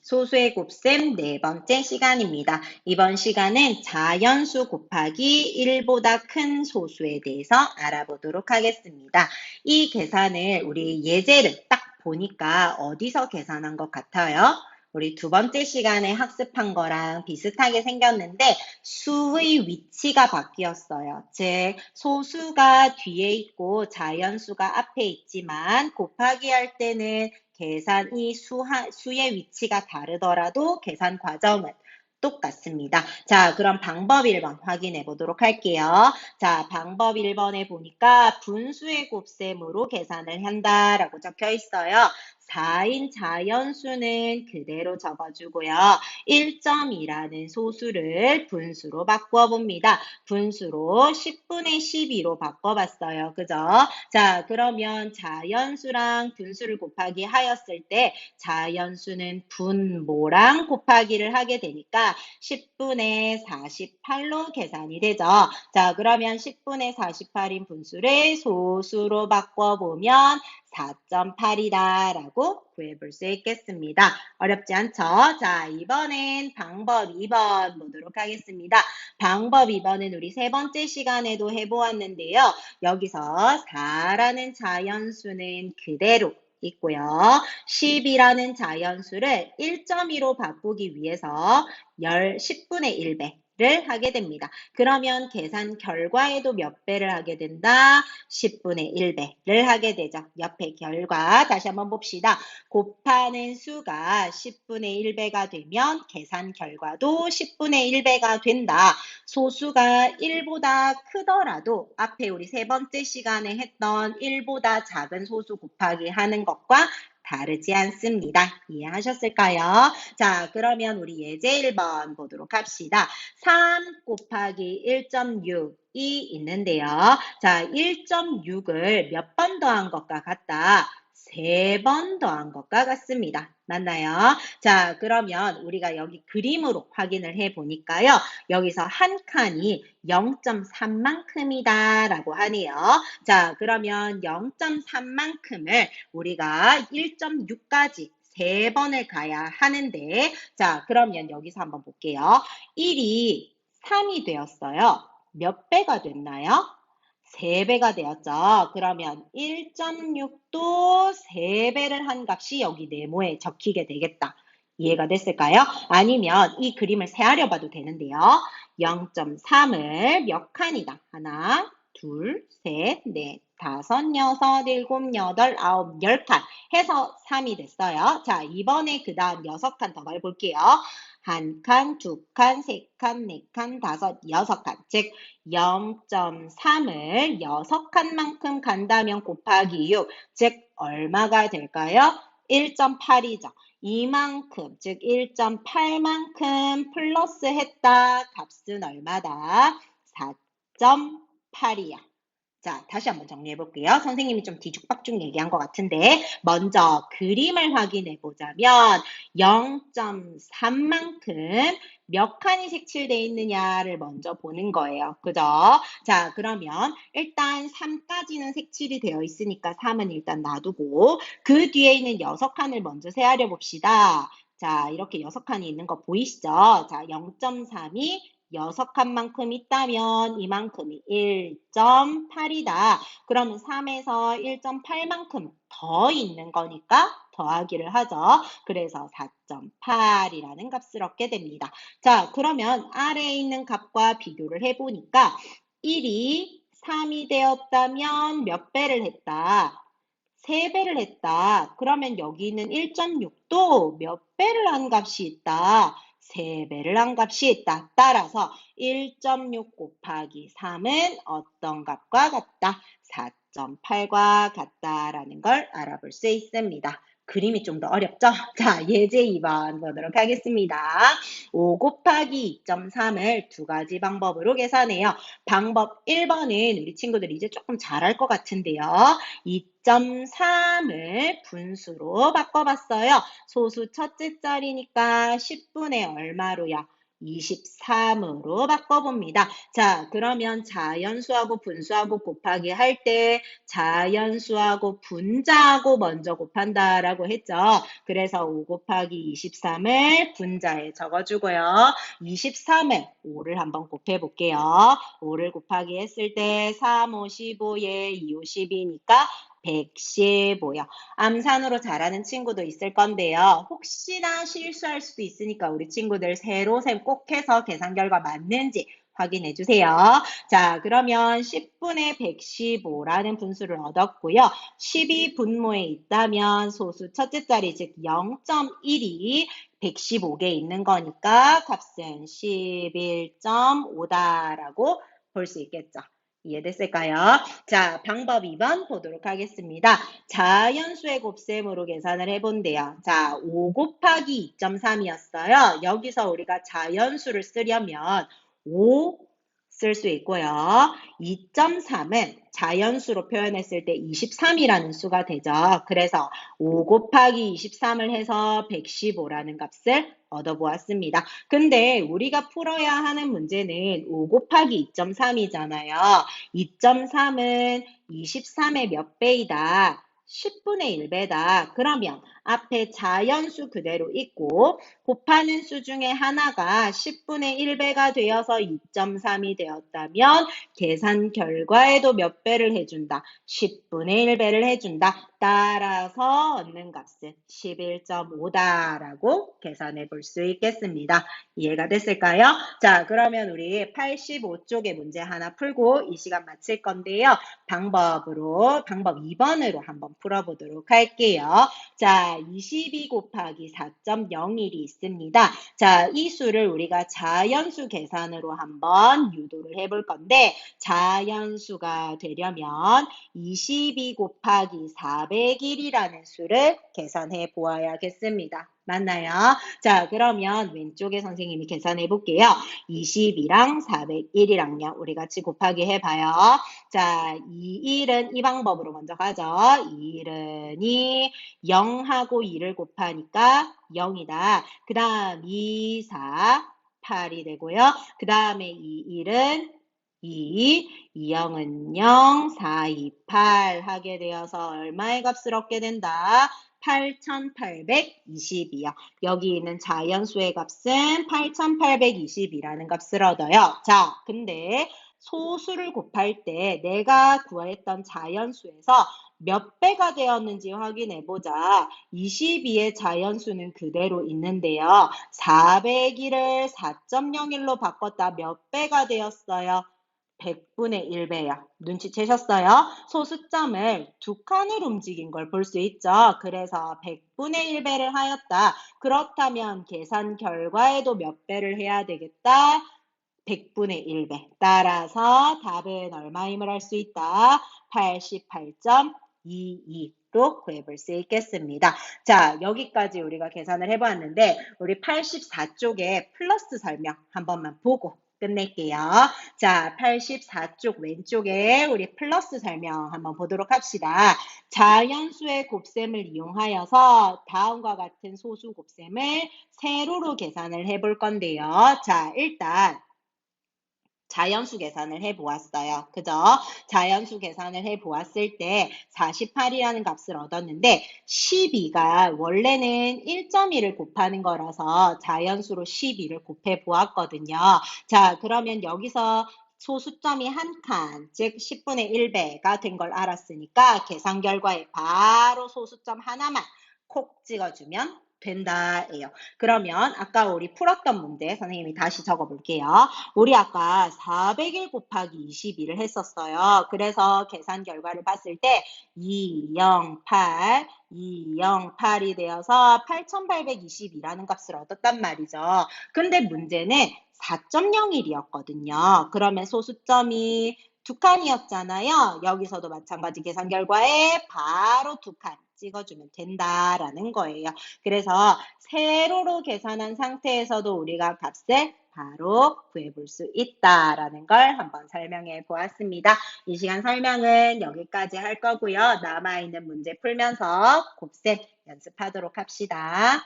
소수의 곱셈 네 번째 시간입니다. 이번 시간은 자연수 곱하기 1보다 큰 소수에 대해서 알아보도록 하겠습니다. 이 계산을 우리 예제를 딱 보니까 어디서 계산한 것 같아요? 우리 두 번째 시간에 학습한 거랑 비슷하게 생겼는데 수의 위치가 바뀌었어요. 즉 소수가 뒤에 있고 자연수가 앞에 있지만 곱하기 할 때는 계산이 수의 위치가 다르더라도 계산 과정은 똑같습니다. 자, 그럼 방법 1번 확인해 보도록 할게요. 자, 방법 1번에 보니까 분수의 곱셈으로 계산을 한다라고 적혀 있어요. 4인 자연수는 그대로 적어주고요. 1.2라는 소수를 분수로 바꿔봅니다. 분수로 10분의 12로 바꿔봤어요. 그죠? 자, 그러면 자연수랑 분수를 곱하기 하였을 때 자연수는 분모랑 곱하기를 하게 되니까 10분의 48로 계산이 되죠. 자, 그러면 10분의 48인 분수를 소수로 바꿔보면 4.8이다 라고 구해볼 수 있겠습니다. 어렵지 않죠? 자, 이번엔 방법 2번 보도록 하겠습니다. 방법 2번은 우리 세 번째 시간에도 해보았는데요. 여기서 4라는 자연수는 그대로 있고요. 10이라는 자연수를 1.2로 바꾸기 위해서 10분의 1배를 하게 됩니다. 그러면 계산 결과에도 몇 배를 하게 된다? 10분의 1배를 하게 되죠. 옆에 결과 다시 한번 봅시다. 곱하는 수가 10분의 1배가 되면 계산 결과도 10분의 1배가 된다. 소수가 1보다 크더라도 앞에 우리 세 번째 시간에 했던 1보다 작은 소수 곱하기 하는 것과 다르지 않습니다. 이해하셨을까요? 자, 그러면 우리 예제 1번 보도록 합시다. 3 곱하기 1.6이 있는데요. 자, 1.6을 몇 번 더한 것과 같다? 3번 더한 것과 같습니다. 맞나요? 자, 그러면 우리가 여기 그림으로 확인을 해 보니까요. 여기서 한 칸이 0.3만큼이다 라고 하네요. 자, 그러면 0.3만큼을 우리가 1.6까지 3번을 가야 하는데, 자, 그러면 여기서 한번 볼게요. 1이 3이 되었어요. 몇 배가 됐나요? 3배가 되었죠. 그러면 1.6도 3배를 한 값이 여기 네모에 적히게 되겠다. 이해가 됐을까요? 아니면 이 그림을 세하려 봐도 되는데요. 0.3을 몇 칸이다? 하나, 둘, 셋, 넷, 다섯, 여섯, 일곱, 여덟, 아홉, 10칸 해서 3이 됐어요. 자, 이번에 그 다음 6칸 더 해볼게요. 한 칸, 두 칸, 세 칸, 네 칸, 다섯, 6칸. 즉 0.3을 6칸만큼 간다면 곱하기 6, 즉 얼마가 될까요? 1.8이죠. 이만큼, 즉 1.8만큼 플러스 했다. 값은 얼마다? 4.8이야. 자, 다시 한번 정리해 볼게요. 선생님이 좀 뒤죽박죽 얘기한 것 같은데 먼저 그림을 확인해 보자면 0.3만큼 몇 칸이 색칠되어 있느냐를 먼저 보는 거예요. 그죠? 자, 그러면 일단 3까지는 색칠이 되어 있으니까 3은 일단 놔두고 그 뒤에 있는 6칸을 먼저 세하려 봅시다. 자, 이렇게 6칸이 있는 거 보이시죠? 자, 0.3이 6칸만큼 있다면 이만큼이 1.8이다. 그러면 3에서 1.8만큼 더 있는 거니까 더하기를 하죠. 그래서 4.8이라는 값을 얻게 됩니다. 자, 그러면 아래에 있는 값과 비교를 해보니까 1이 3이 되었다면 몇 배를 했다? 3배를 했다. 그러면 여기는 1.6도 몇 배를 한 값이 있다? 3배를 한 값이 있다. 따라서 1.6 곱하기 3은 어떤 값과 같다? 4.8과 같다라는 걸 알아볼 수 있습니다. 그림이 좀 더 어렵죠? 자, 예제 2번 보도록 하겠습니다. 5 곱하기 2.3을 두 가지 방법으로 계산해요. 방법 1번은 우리 친구들 이제 조금 잘할 것 같은데요. 2.3을 분수로 바꿔봤어요. 소수 첫째 자리니까 10분의 얼마로요? 23으로 바꿔봅니다. 자, 그러면 자연수하고 분수하고 곱하기 할 때 자연수하고 분자하고 먼저 곱한다라고 했죠. 그래서 5 곱하기 23을 분자에 적어주고요. 23을 5를 한번 곱해볼게요. 5를 곱하기 했을 때 3, 5, 15에 2, 5, 12니까 115요. 암산으로 잘하는 친구도 있을 건데요. 혹시나 실수할 수도 있으니까 우리 친구들 세로셈 꼭 해서 계산 결과 맞는지 확인해 주세요. 자, 그러면 10분의 115라는 분수를 얻었고요. 12 분모에 있다면 소수 첫째 자리 즉 0.1이 115개 있는 거니까 값은 11.5다라고 볼 수 있겠죠. 이해됐을까요? 자, 방법 2번 보도록 하겠습니다. 자연수의 곱셈으로 계산을 해본대요. 자, 5 곱하기 2.3이었어요. 여기서 우리가 자연수를 쓰려면 5 쓸 수 있고요. 2.3은 자연수로 표현했을 때 23이라는 수가 되죠. 그래서 5 곱하기 23을 해서 115라는 값을 얻어보았습니다. 근데 우리가 풀어야 하는 문제는 5 곱하기 2.3이잖아요. 2.3은 23의 몇 배이다? 10분의 1배다. 그러면 앞에 자연수 그대로 있고 곱하는 수 중에 하나가 10분의 1배가 되어서 2.3이 되었다면 계산 결과에도 몇 배를 해준다? 10분의 1배를 해준다. 따라서 얻는 값은 11.5다라고 계산해 볼 수 있겠습니다. 이해가 됐을까요? 자, 그러면 우리 85쪽의 문제 하나 풀고 이 시간 마칠 건데요. 방법 2번으로 한번 풀어보도록 할게요. 자, 22 곱하기 4.01이 있습니다. 자, 이 수를 우리가 자연수 계산으로 한번 유도를 해볼 건데 자연수가 되려면 22 곱하기 401이라는 수를 계산해 보아야겠습니다. 맞나요? 자, 그러면 왼쪽에 선생님이 계산해 볼게요. 20이랑 401이랑요. 우리 같이 곱하기 해봐요. 자, 2일은 이 방법으로 먼저 가죠. 2일은 0하고 2를 곱하니까 0이다. 그 다음 2, 4, 8이 되고요. 그 다음에 2일은 2, 2영은 0, 4, 2, 8 하게 되어서 얼마의 값을 얻게 된다? 8,820이요. 여기 있는 자연수의 값은 8,820이라는 값을 얻어요. 자, 근데 소수를 곱할 때 내가 구했던 자연수에서 몇 배가 되었는지 확인해 보자. 22의 자연수는 그대로 있는데요. 401을 4.01로 바꿨다 몇 배가 되었어요? 100분의 1배요. 눈치채셨어요? 소수점을 두 칸을 움직인 걸 볼 수 있죠. 그래서 100분의 1배를 하였다. 그렇다면 계산 결과에도 몇 배를 해야 되겠다? 100분의 1배. 따라서 답은 얼마임을 알 수 있다? 88.22로 구해볼 수 있겠습니다. 자, 여기까지 우리가 계산을 해보았는데 우리 84쪽에 플러스 설명 한 번만 보고 끝낼게요. 자, 84쪽 왼쪽에 우리 플러스 설명 한번 보도록 합시다. 자연수의 곱셈을 이용하여서 다음과 같은 소수 곱셈을 세로로 계산을 해볼 건데요. 자, 일단 자연수 계산을 해보았어요. 그죠? 자연수 계산을 해보았을 때 48이라는 값을 얻었는데 12가 원래는 1.1을 곱하는 거라서 자연수로 12를 곱해 보았거든요. 자, 그러면 여기서 소수점이 한 칸, 즉 10분의 1배가 된 걸 알았으니까 계산 결과에 바로 소수점 하나만 콕 찍어주면 된다예요. 그러면 아까 우리 풀었던 문제 선생님이 다시 적어볼게요. 우리 아까 401 곱하기 22를 했었어요. 그래서 계산 결과를 봤을 때 208, 208이 되어서 8822라는 값을 얻었단 말이죠. 근데 문제는 4.01이었거든요. 그러면 소수점이 두 칸이었잖아요. 여기서도 마찬가지 계산 결과에 바로 두 칸 찍어주면 된다라는 거예요. 그래서 세로로 계산한 상태에서도 우리가 값을 바로 구해볼 수 있다라는 걸 한번 설명해 보았습니다. 이 시간 설명은 여기까지 할 거고요. 남아있는 문제 풀면서 곱셈 연습하도록 합시다.